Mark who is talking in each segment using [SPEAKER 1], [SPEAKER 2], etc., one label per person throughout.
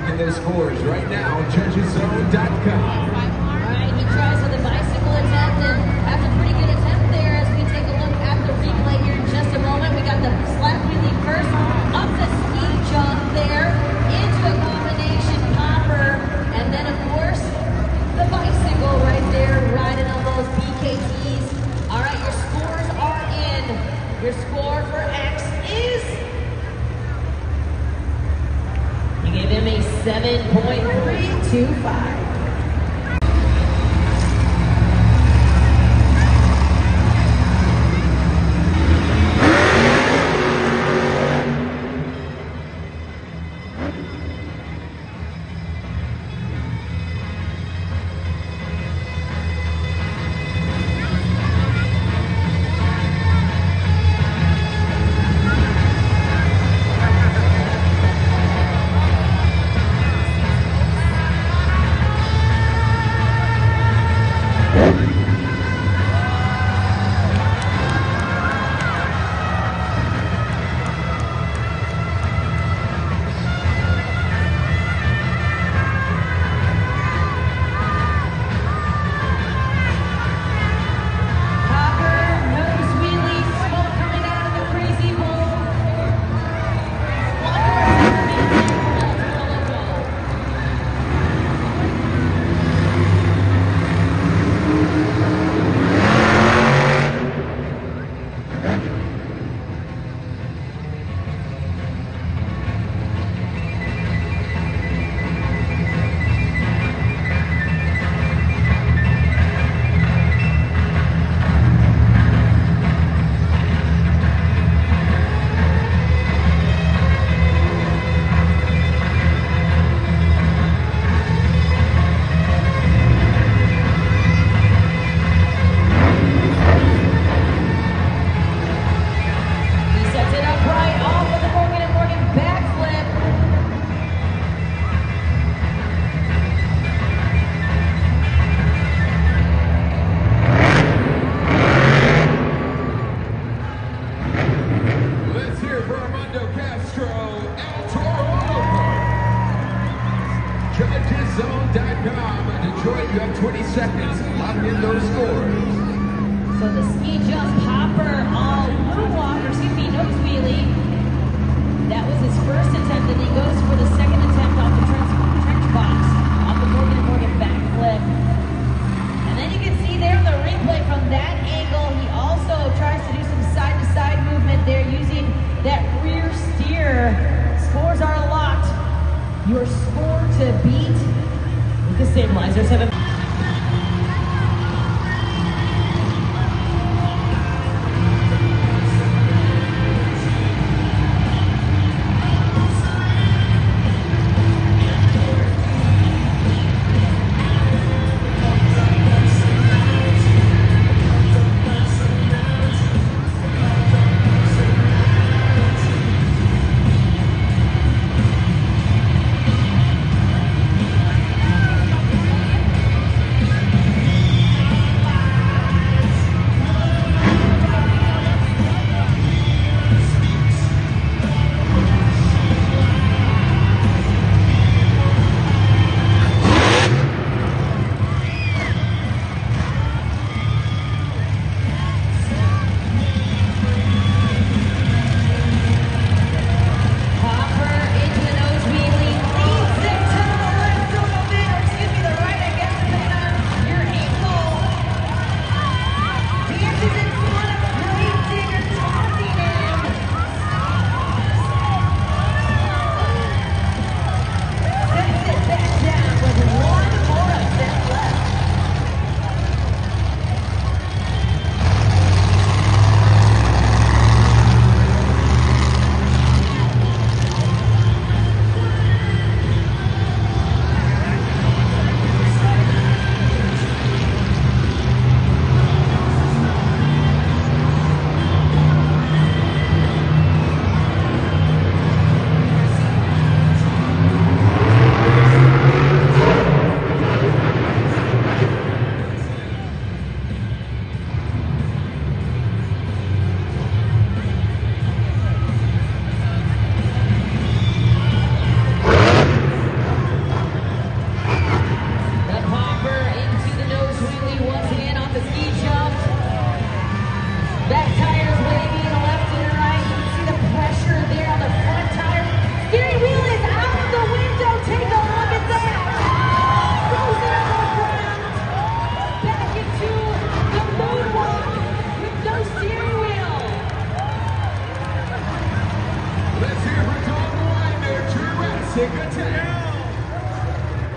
[SPEAKER 1] marking those scores right now, judgeszone.com.
[SPEAKER 2] Right, he tries with a bicycle attempt, and that's a pretty good attempt there as we take a look at the replay here in just a moment. We got the slap wheelie first, up the ski jump there, into a combination popper, and then of course, the bicycle right there, riding on those BKTs. All right, your scores are in. Your score for X is... You gave him a 7.325.
[SPEAKER 1] Judgeszone.com. Detroit, you have 20 seconds. Lock in those scores.
[SPEAKER 2] So the ski jump popper, moonwalk, nose wheelie. That was his first attempt, and he goes for the second attempt off the trench box, off the Morgan & Morgan backflip. And then you can see there on the replay from that angle, he also tries to do some side-to-side movement there using that rear steer. Scores are locked. Your score to beat with the stabilizer 7.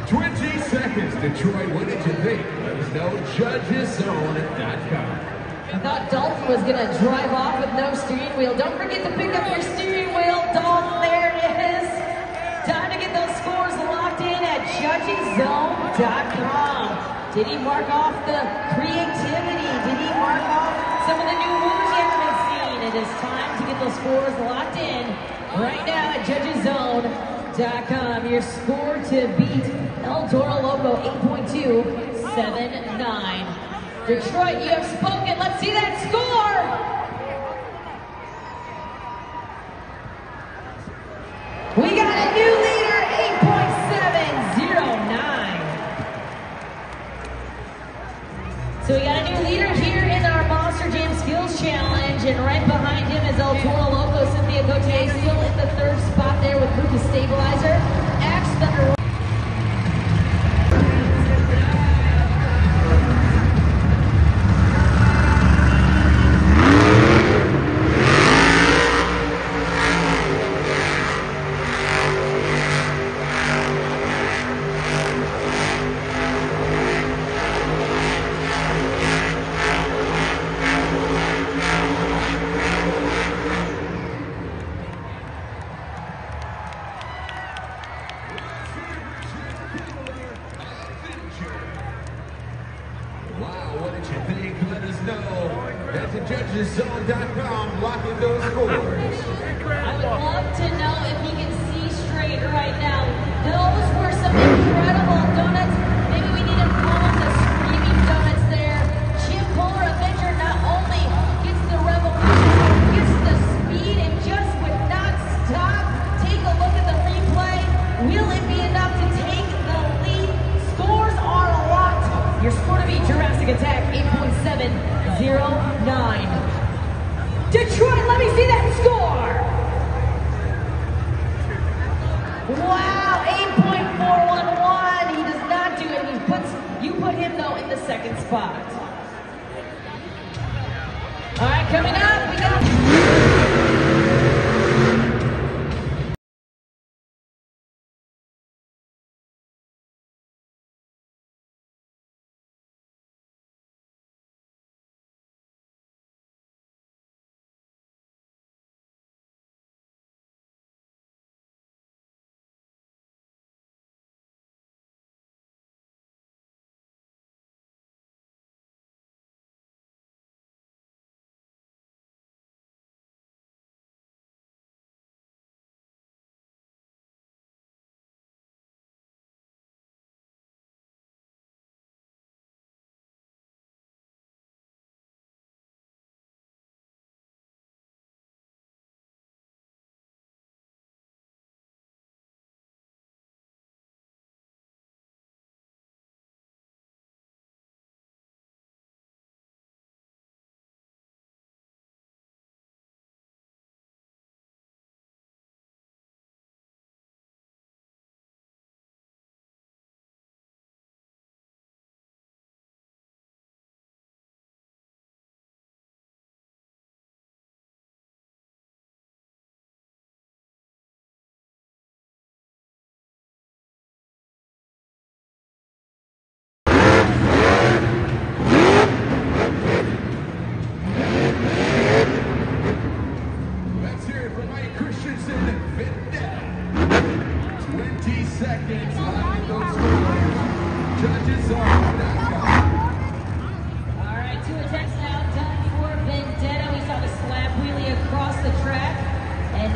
[SPEAKER 1] 20 seconds. Detroit, what did you think? Let us know. JudgesZone.com.
[SPEAKER 2] I thought Dalton was going to drive off with no steering wheel. Don't forget to pick up your steering wheel, Dalton. There it is. Time to get those scores locked in at JudgesZone.com. Did he mark off the creativity? Did he mark off some of the new moves you haven't seen? It is time to get those scores locked in right now at JudgesZone.com. Your score to beat El Toro Loco 8.279. Detroit, you have spoken. Let's see that score. We got a new leader, 8.709. So we got a new leader here in our Monster Jam Skills Challenge, and right behind him is El Toro Loco. Cynthia Gauthier still in the third spot there with Lucas Stabilizer. Axe Thunder.
[SPEAKER 1] Wow, what did you think? Let us know. That's at JudgesZone.com, locking those scores.
[SPEAKER 2] I would love to know if he can see straight right now. Those were some incredible donuts. Maybe we need to call them the Screaming Donuts there. Chip Polar Avenger not only gets the revolution, gets the speed, and just would not stop. Take a look at the replay. Will it be enough to take the lead? Scores are locked. Your score to beat Jurassic Attack, 8.709. Detroit, let me see that score. Wow, 8.411. He does not do it. You put him though in the second spot. All right, coming up, we got.
[SPEAKER 1] seconds. Locking those scores. JudgesZone.com.
[SPEAKER 2] All right, two attempts now done for Vendetta. We saw the slap wheelie across the track. And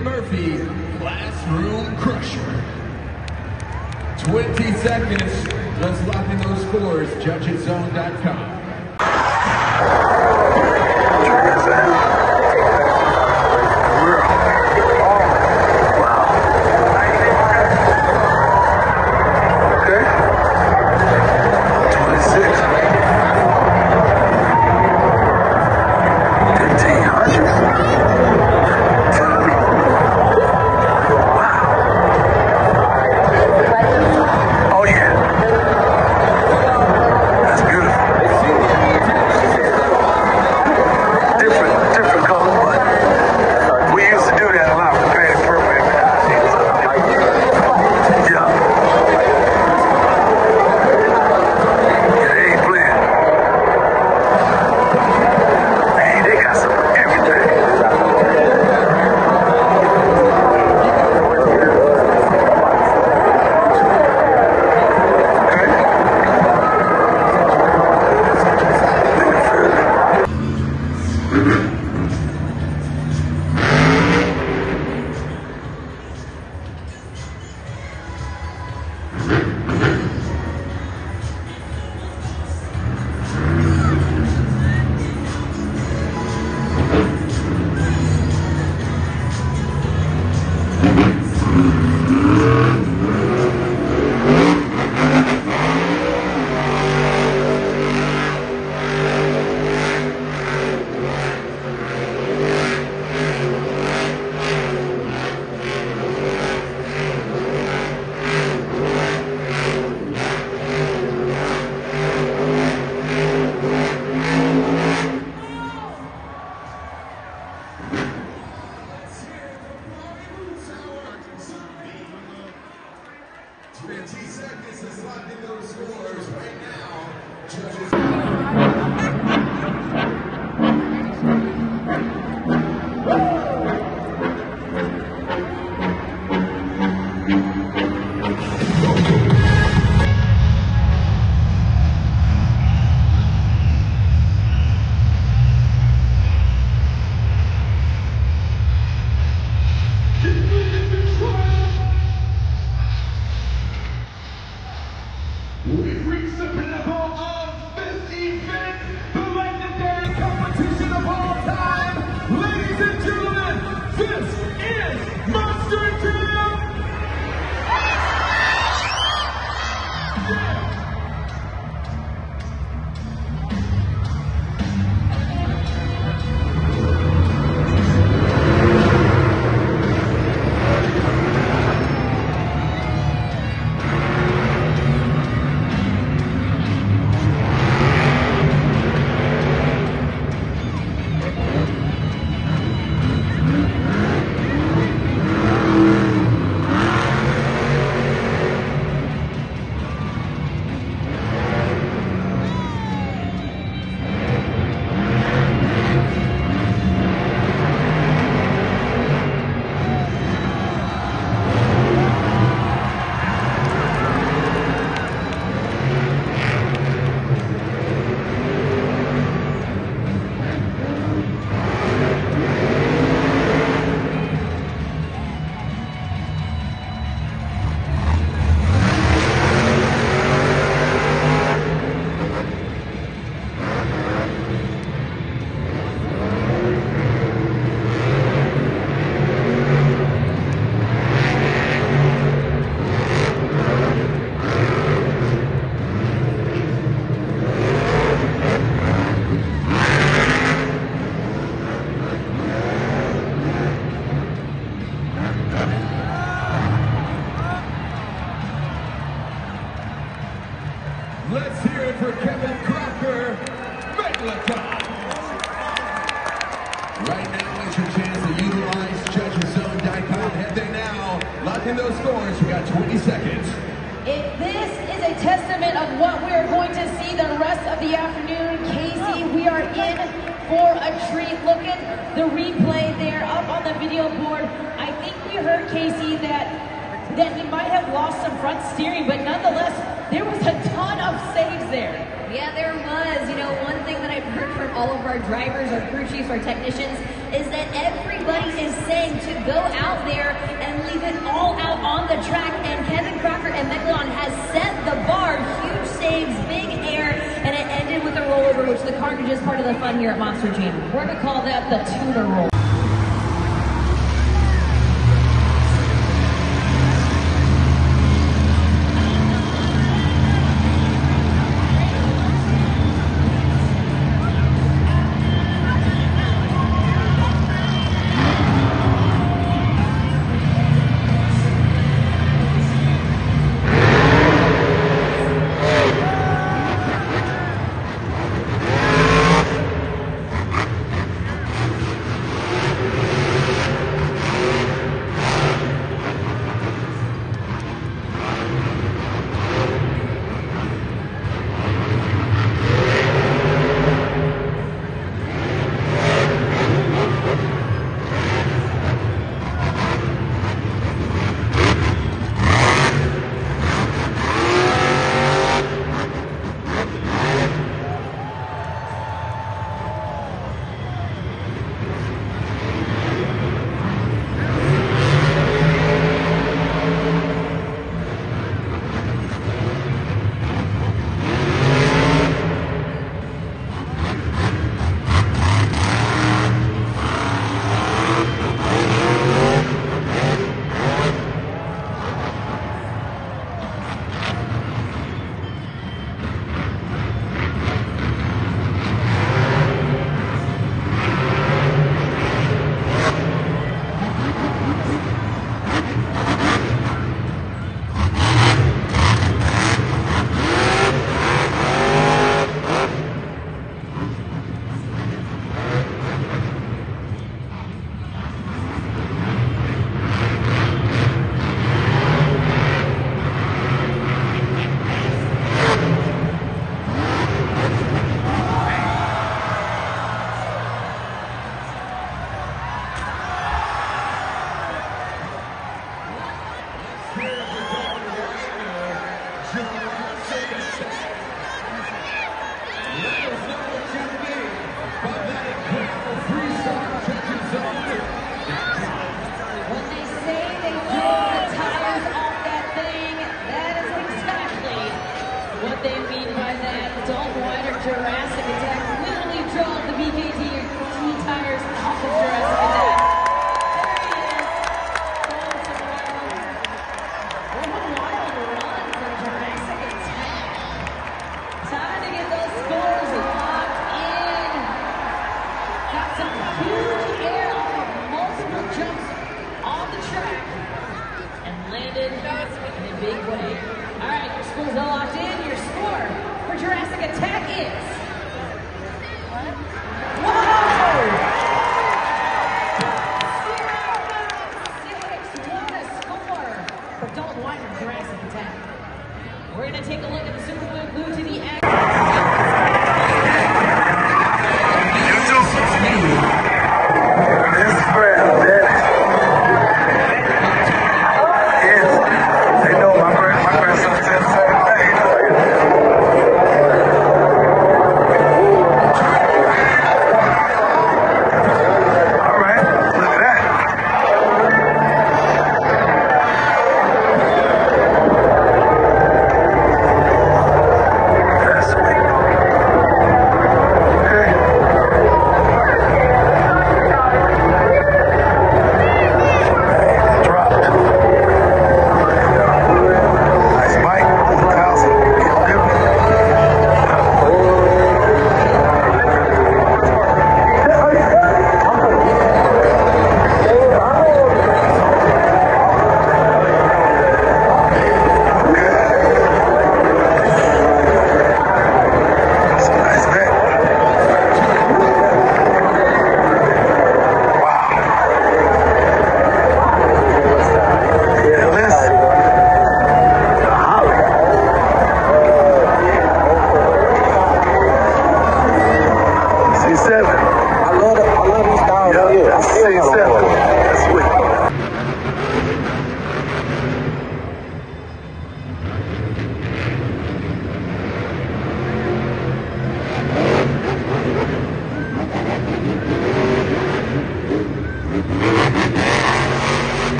[SPEAKER 1] Murphy, Classroom Crusher. 20 seconds, just locking those scores, judgeszone.com.
[SPEAKER 3] We've reached the pinnacle of this event, the legendary competition of all time. Ladies and gentlemen, this is Monster Jam.
[SPEAKER 1] Let's hear it for Kevin Crocker, Megalodon. Right now is your chance to utilize JudgesZone.com. Head there now. Lock in those scores. We got 20 seconds.
[SPEAKER 2] If this is a testament of what we are going to see the rest of the afternoon, Casey, we are in for a treat. Look at the replay there up on the video board. I think we heard, Casey, that he might have lost some front steering, but nonetheless, there was a ton of saves there.
[SPEAKER 4] Yeah, there was. You know, one thing that I've heard from all of our drivers, our crew chiefs, our technicians, is that everybody is saying to go out there and leave it all out on the track. And Kevin Crocker and Megalodon has set the bar. Huge saves, big air, and it ended with a rollover, which the carnage is part of the fun here at Monster Jam.
[SPEAKER 2] We're going to call that the tuner roll.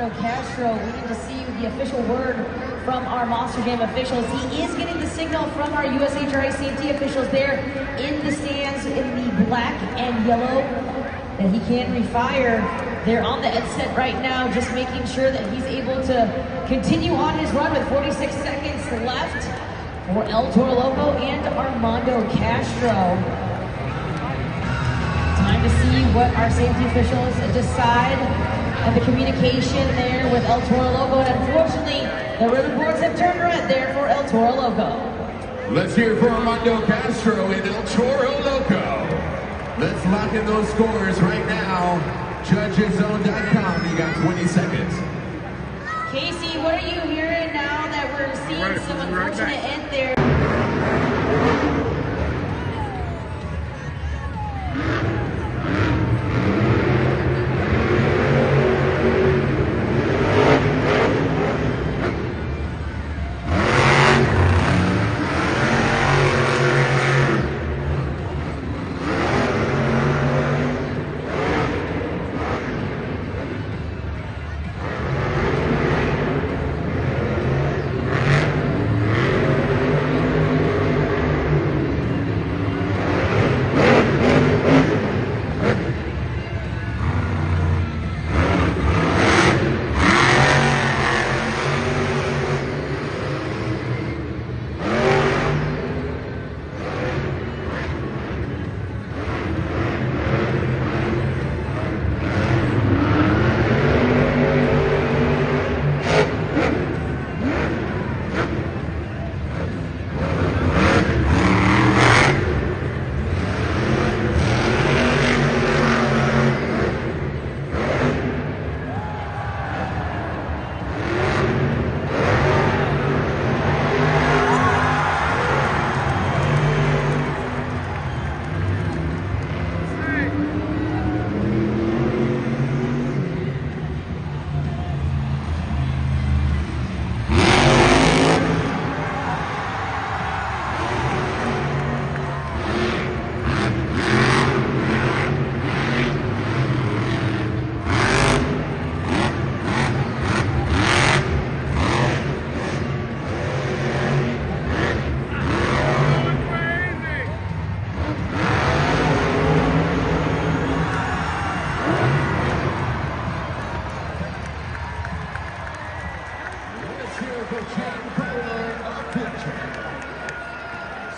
[SPEAKER 2] Armando Castro. We need to see the official word from our Monster Jam officials. He is getting the signal from our USHRA safety officials there in the stands in the black and yellow that he can refire. They're on the headset right now, just making sure that he's able to continue on his run with 46 seconds left for El Toro Loco and Armando Castro. Time to see what our safety officials decide and the communication there with El Toro Loco. And unfortunately, the ribbon boards have turned red there for El Toro Loco.
[SPEAKER 1] Let's hear it for Armando Castro and El Toro Loco. Let's lock in those scores right now. JudgesZone.com, you got 20 seconds.
[SPEAKER 2] Casey, what are you hearing now that we're seeing some unfortunate end there?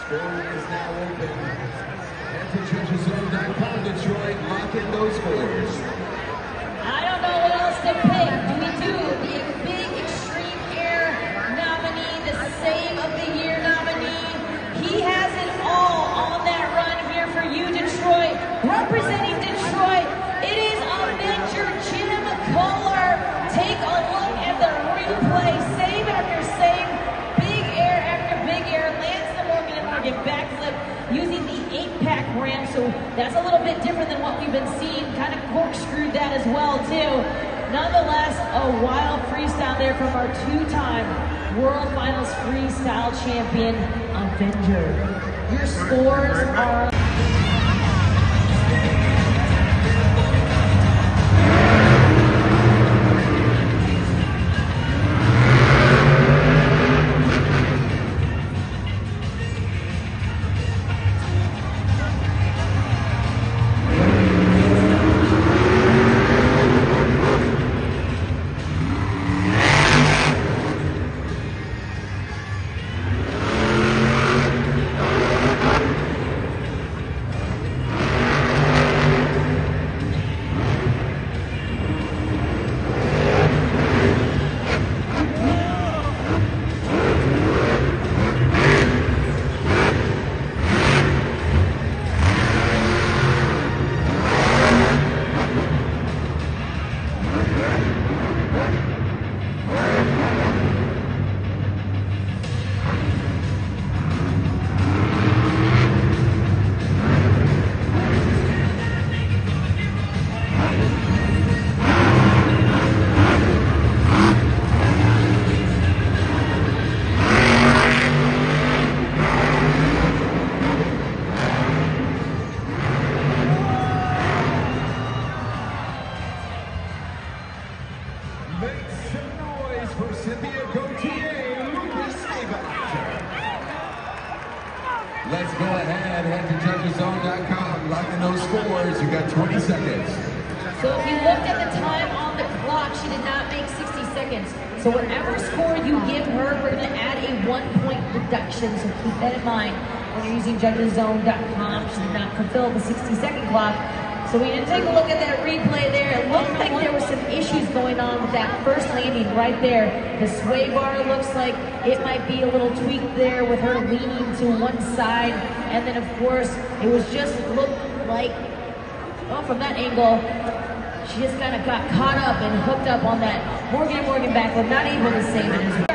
[SPEAKER 1] Scoring is now open. Head to JudgesZone.com, Detroit. Lock in those scores.
[SPEAKER 2] I don't know what else to pick. Do we do the big Extreme Air nominee, the Save of the Year nominee? He has it all on that run here for you, Detroit. Representing Detroit, it is Avenger Jim Kohler. Take a look at the replay. Save after save, big air after big air, lands the Morgan & Morgan backflip using the 8-pack ramp. So that's a little bit different than what we've been seeing. Kind of corkscrewed that as well too. Nonetheless, a wild freestyle there from our two-time World Finals freestyle champion, Avenger. Your scores are...
[SPEAKER 1] Make some noise for Cynthia Gauthier, Lucas Abelactor. Let's go ahead, head to judgeszone.com, lock in those scores. You got 20 seconds.
[SPEAKER 2] So if you looked at the time on the clock, she did not make 60 seconds. So whatever score you give her, we're going to add a 1-point reduction. So keep that in mind when you're using judgeszone.com. She did not fulfill the 60-second clock. So we didn't take a look at that replay there. It looked like there were some issues going on with that first landing right there. The sway bar looks like it might be a little tweaked there with her leaning to one side. And then of course, it was just looked like, well, from that angle, she just kind of got caught up and hooked up on that Morgan & Morgan backflip, not able to save it as well.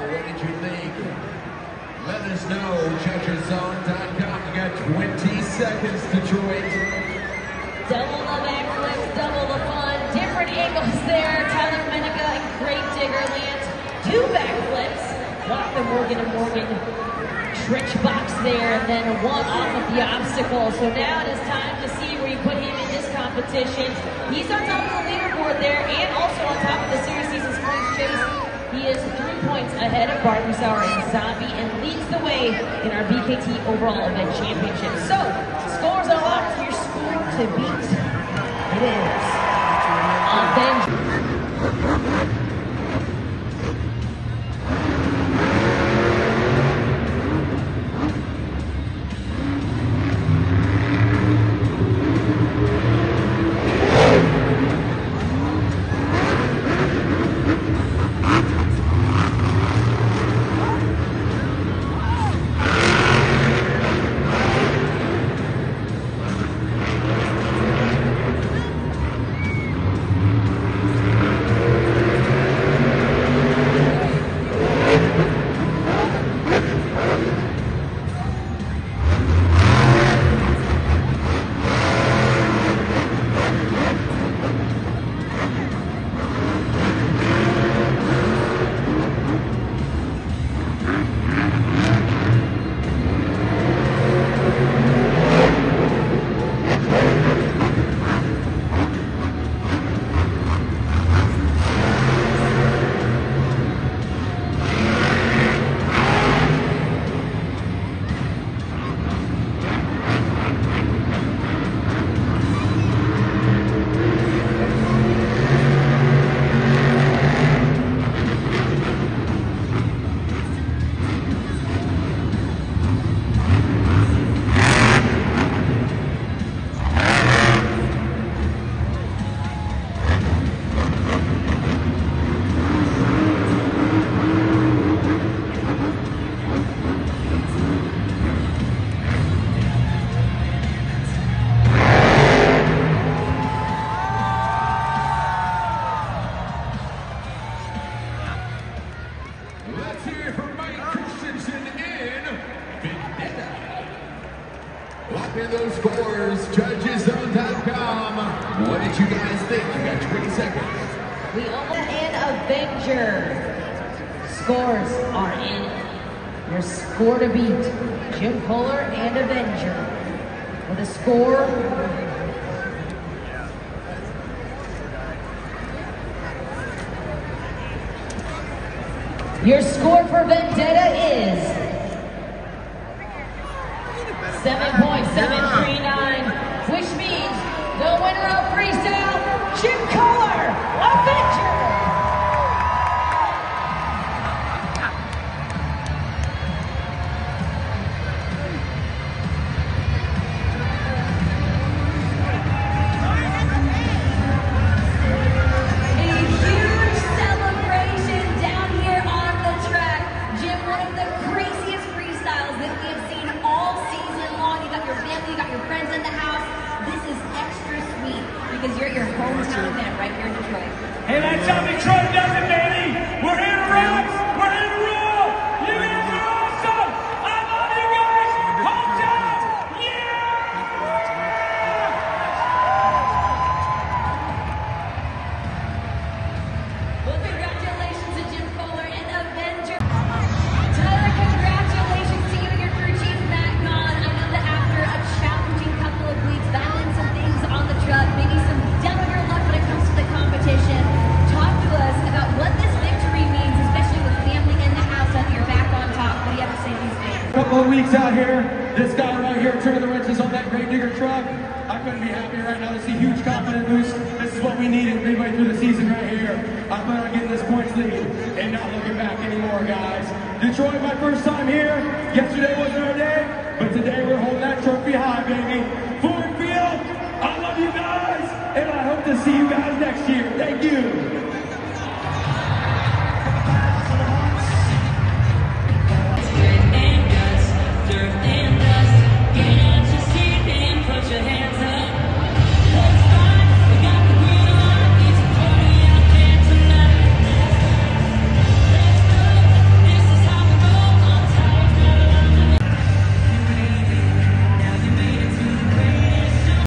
[SPEAKER 1] What did you think? Let us know. Judgeszone.com. You got 20 seconds, Detroit.
[SPEAKER 2] Double the backflips, double the fun. Different angles there. Tyler Menega and Great Digger lands 2 backflips. Off the Morgan & Morgan trench box there, and then 1 off of the obstacle. So now it is time to see where you put him in this competition. He's on top of the leaderboard there, and also on top of the Series Seasons points chase. He is 3 points ahead of Barbara Sauer and Zombie and leads the way in our BKT overall event championship. So, scores are locked. Your score to beat. It is Avengers.
[SPEAKER 1] Let's hear it for Mike Christensen in Vendetta. Lock in those scores, judgeszone.com. What did you guys think? You got 20 seconds.
[SPEAKER 2] We almost an Avenger. Scores are in. Your score to beat, Jim Kohler and Avenger. With a score, your score for Vendetta is 7.739, which means the winner of freestyle, Jim Kohler, Avenger.
[SPEAKER 4] Because you're at your hometown event right here in Detroit.
[SPEAKER 3] Hey, that's how Detroit does it, baby! We're here to rock! We're here to rule! You guys are awesome! I love you guys! Hometown! Yeah!
[SPEAKER 4] Well, congratulations to Jim Kohler and Avenger. Tyler, congratulations to you and your crew chief, Matt Gahn. I know that after a challenging couple of weeks, battling some things on the truck, maybe some down on your luck when it comes to the competition, talk to us about what this victory means, especially with family in the house after you're back on top. What do you have to say to these fans?
[SPEAKER 3] A couple of weeks out here, this guy right here turning the wrenches on that Great Digger truck. I couldn't be happier right now to see huge confidence boost. This is what we needed midway through the season right here. I plan on getting this points lead and not looking back anymore, guys. Detroit, my first time here. Yesterday wasn't our day, but today we're holding that trophy high, baby. Ford Field, I love you guys, and I hope to see you guys next year. Thank you.